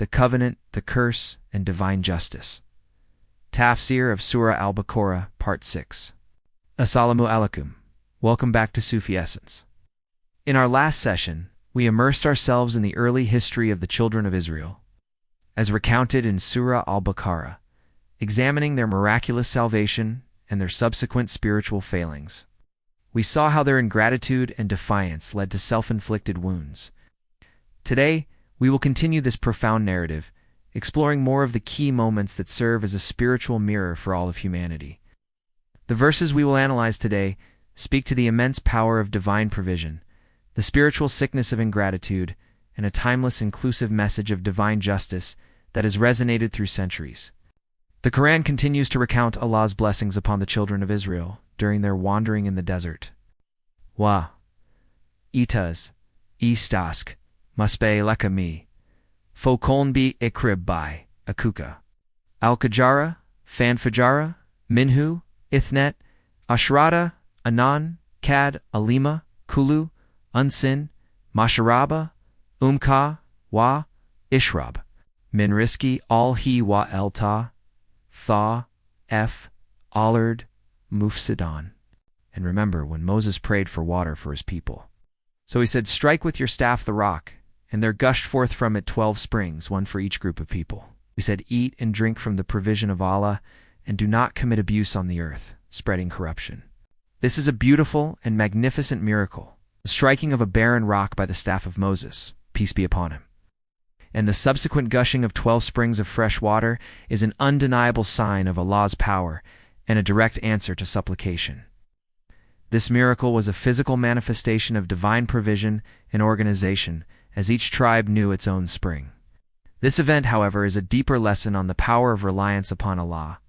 the covenant, the curse, and divine justice. Taf-seir of Surah Al-Baqarah, Part 6. Assalamu alaikum. Welcome back to Sufi Essence. In our last session, we immersed ourselves in the early history of the children of Israel, as recounted in Surah Al-Baqarah, examining their miraculous salvation and their subsequent spiritual failings. We saw how their ingratitude and defiance led to self-inflicted wounds. Today, we will continue this profound narrative, exploring more of the key moments that serve as a spiritual mirror for all of humanity. The verses we will analyze today speak to the immense power of divine provision, the spiritual sickness of ingratitude, and a timeless inclusive message of divine justice that has resonated through centuries. The Quran continues to recount Allah's blessings upon the children of Israel during their wandering in the desert. Wa itaz, istask, masbe lekami, fokolnbi ikrib by, akuka. Al-Kajara, Fanfajara, Minhu, Ithnet, Ashrata, Anan, Kad, Alima, Kulu, Unsin, Masharaba, Umka, Wa, Ishrab. Min riski al-hi wa elta, Tha, F, Allard, Mufsidon. And remember when Moses prayed for water for his people. So he said, "Strike with your staff the rock," and there gushed forth from it 12 springs, one for each group of people. He said, "Eat and drink from the provision of Allah, and do not commit abuse on the earth, spreading corruption." This is a beautiful and magnificent miracle, the striking of a barren rock by the staff of Moses, peace be upon him. And the subsequent gushing of 12 springs of fresh water is an undeniable sign of Allah's power and a direct answer to supplication. This miracle was a physical manifestation of divine provision and organization, as each tribe knew its own spring. This event, however, is a deeper lesson on the power of reliance upon Allah.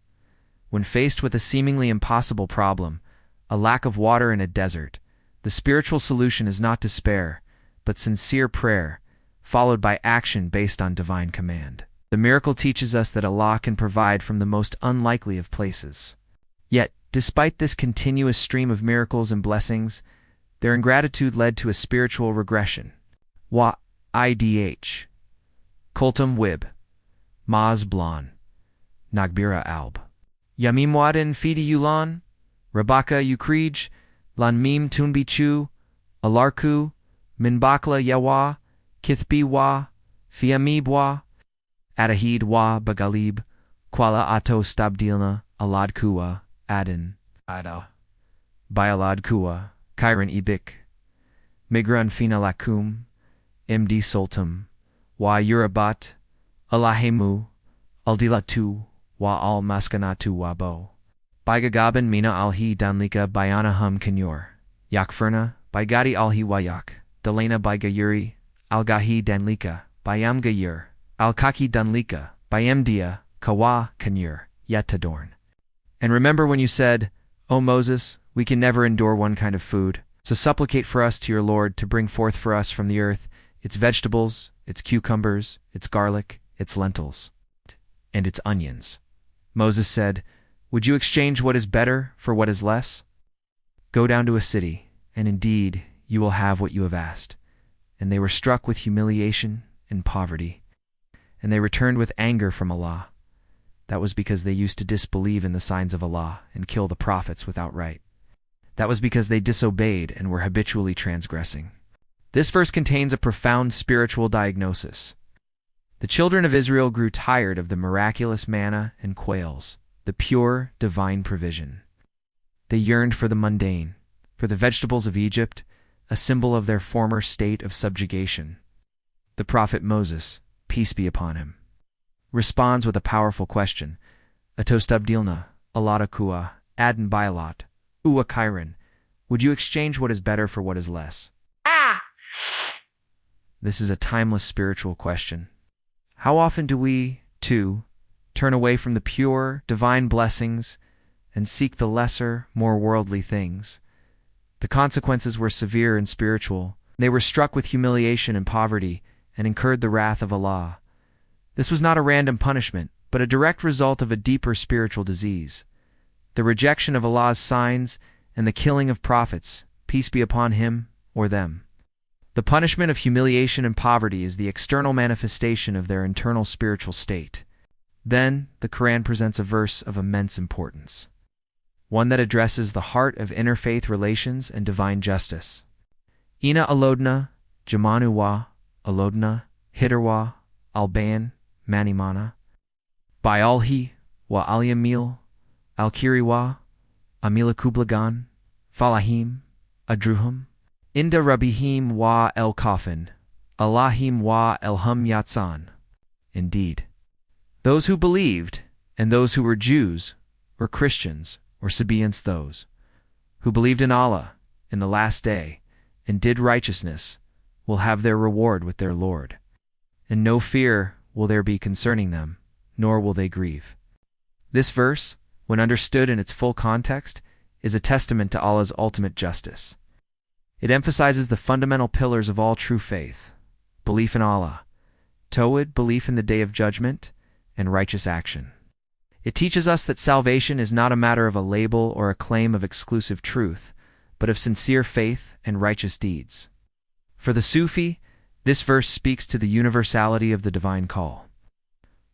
When faced with a seemingly impossible problem, a lack of water in a desert, the spiritual solution is not despair, but sincere prayer, followed by action based on divine command. The miracle teaches us that Allah can provide from the most unlikely of places. Yet, despite this continuous stream of miracles and blessings, their ingratitude led to a spiritual regression. Wa idh. Kultum wib. Maz blon. Nagbira alb. Yamim wadin fidi yulan. Rabaka ukrij. Lan mim tunbi chu. Alarku. Minbakla yawa. Kithbi wa. Fiamib wa. Adahid wa bagalib. Kuala ato stabdilna. Aladkuwa. Adin. Ada. Bialadkuwa. Kairan ibik. Migran fina lakum. Md sultum. Wa urabat. Alahemu. Aldilatu. Wa al maskanatu wabo. Bigagaban mina alhi danlika bayana hum kenyor. Yakferna. Bigadi alhi wayak. Dalena bigayuri. Algahi danlika. Bayam gayur. Alkaki danlika. Bayamdia. Kawa kenyor. Yetadorn. And remember when you said, "O Moses, we can never endure one kind of food, so supplicate for us to your Lord to bring forth for us from the earth its vegetables, its cucumbers, its garlic, its lentils, and its onions." Moses said, "Would you exchange what is better for what is less? Go down to a city, and indeed you will have what you have asked." And they were struck with humiliation and poverty, and they returned with anger from Allah. That was because they used to disbelieve in the signs of Allah and kill the prophets without right. That was because they disobeyed and were habitually transgressing. This verse contains a profound spiritual diagnosis. The children of Israel grew tired of the miraculous manna and quails, the pure, divine provision. They yearned for the mundane, for the vegetables of Egypt, a symbol of their former state of subjugation. The prophet Moses, peace be upon him, responds with a powerful question. Atostabdilna, Aladakua, Adin Bailat, Uwa Kairan, would you exchange what is better for what is less? This is a timeless spiritual question. How often do we, too, turn away from the pure, divine blessings and seek the lesser, more worldly things? The consequences were severe and spiritual. They were struck with humiliation and poverty and incurred the wrath of Allah. This was not a random punishment, but a direct result of a deeper spiritual disease. The rejection of Allah's signs and the killing of prophets, peace be upon him or them. The punishment of humiliation and poverty is the external manifestation of their internal spiritual state. Then, the Quran presents a verse of immense importance, one that addresses the heart of interfaith relations and divine justice. Ina alodna, jamanu wa, alodna, hidarwa, alban, manimana. By alhi, wa alyamil, alkiriwa, amila kublagan, falahim, adruhum, inda rabihim wa el kafin, Allahim wa elhum yatsan. Indeed, those who believed, and those who were Jews, or Christians, or Sabaeans, those who believed in Allah, in the last day, and did righteousness, will have their reward with their Lord. And no fear will there be concerning them, nor will they grieve. This verse, when understood in its full context, is a testament to Allah's ultimate justice. It emphasizes the fundamental pillars of all true faith: belief in Allah, Tawhid, belief in the Day of Judgment, and righteous action. It teaches us that salvation is not a matter of a label or a claim of exclusive truth, but of sincere faith and righteous deeds. For the Sufi, this verse speaks to the universality of the divine call.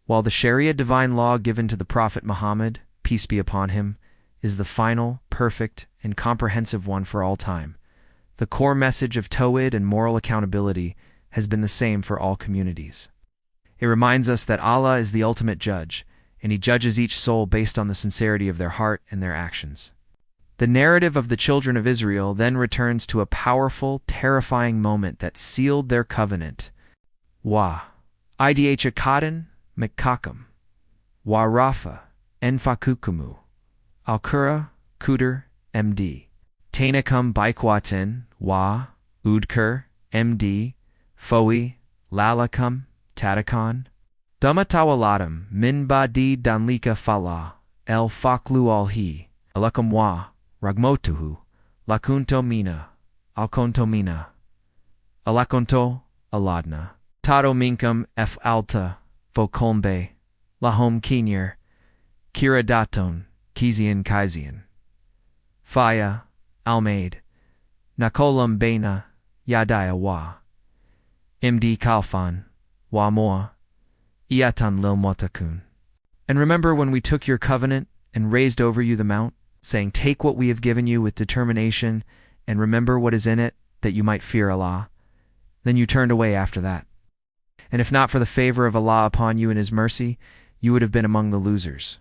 While the Sharia divine law given to the Prophet Muhammad, peace be upon him, is the final, perfect, and comprehensive one for all time, the core message of Tawhid and moral accountability has been the same for all communities. It reminds us that Allah is the ultimate judge, and He judges each soul based on the sincerity of their heart and their actions. The narrative of the children of Israel then returns to a powerful, terrifying moment that sealed their covenant. Wa idh akadan mekakam, wa rafa enfakukumu, alkura kuder md, tainakam baikwatin, wa udkur md, fowi lalakam tatakan, dumatawaladam min badi danlika fala, el faklu alhi, alakam wa, ragmotuhu, lakunto mina, alkonto mina, alakonto, aladna, tato minkam f alta, vokolmbe, lahom kinyer, kiradaton, kizian kaizian, faya, almaid, nakolam bena, yadaya wa, md kalfan, wa moa, iatan lil motakun. And remember when we took your covenant and raised over you the mount, saying, take what we have given you with determination, and remember what is in it, that you might fear Allah. Then you turned away after that. And if not for the favor of Allah upon you and His mercy, you would have been among the losers.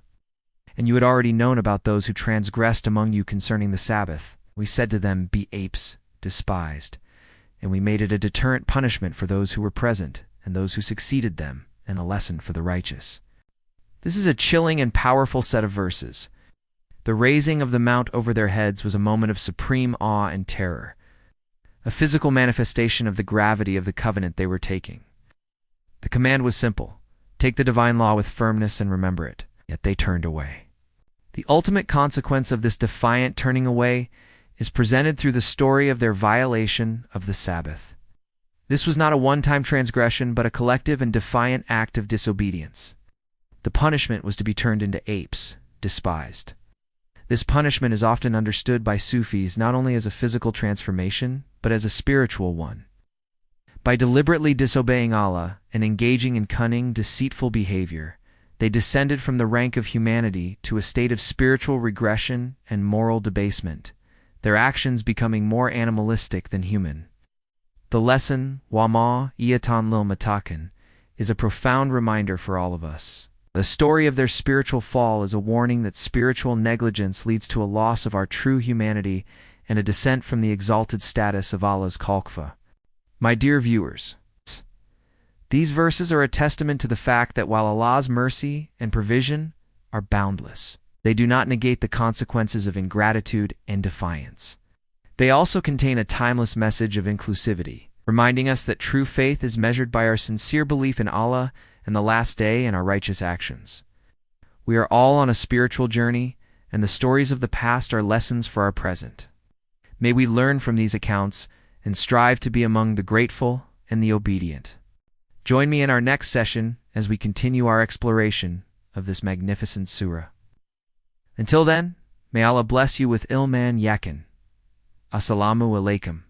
And you had already known about those who transgressed among you concerning the Sabbath. We said to them, be apes, despised. And we made it a deterrent punishment for those who were present, and those who succeeded them, and a lesson for the righteous. This is a chilling and powerful set of verses. The raising of the mount over their heads was a moment of supreme awe and terror, a physical manifestation of the gravity of the covenant they were taking. The command was simple: take the divine law with firmness and remember it, yet they turned away. The ultimate consequence of this defiant turning away is presented through the story of their violation of the Sabbath. This was not a one-time transgression, but a collective and defiant act of disobedience. The punishment was to be turned into apes, despised. This punishment is often understood by Sufis not only as a physical transformation, but as a spiritual one. By deliberately disobeying Allah and engaging in cunning, deceitful behavior, they descended from the rank of humanity to a state of spiritual regression and moral debasement, their actions becoming more animalistic than human. The lesson, Wama Iatan Lil Matakan, is a profound reminder for all of us. The story of their spiritual fall is a warning that spiritual negligence leads to a loss of our true humanity and a descent from the exalted status of Allah's Khalqfa. My dear viewers, these verses are a testament to the fact that while Allah's mercy and provision are boundless, they do not negate the consequences of ingratitude and defiance. They also contain a timeless message of inclusivity, reminding us that true faith is measured by our sincere belief in Allah and the last day and our righteous actions. We are all on a spiritual journey, and the stories of the past are lessons for our present. May we learn from these accounts and strive to be among the grateful and the obedient. Join me in our next session as we continue our exploration of this magnificent surah. Until then, may Allah bless you with ilman yakin. Assalamu alaikum.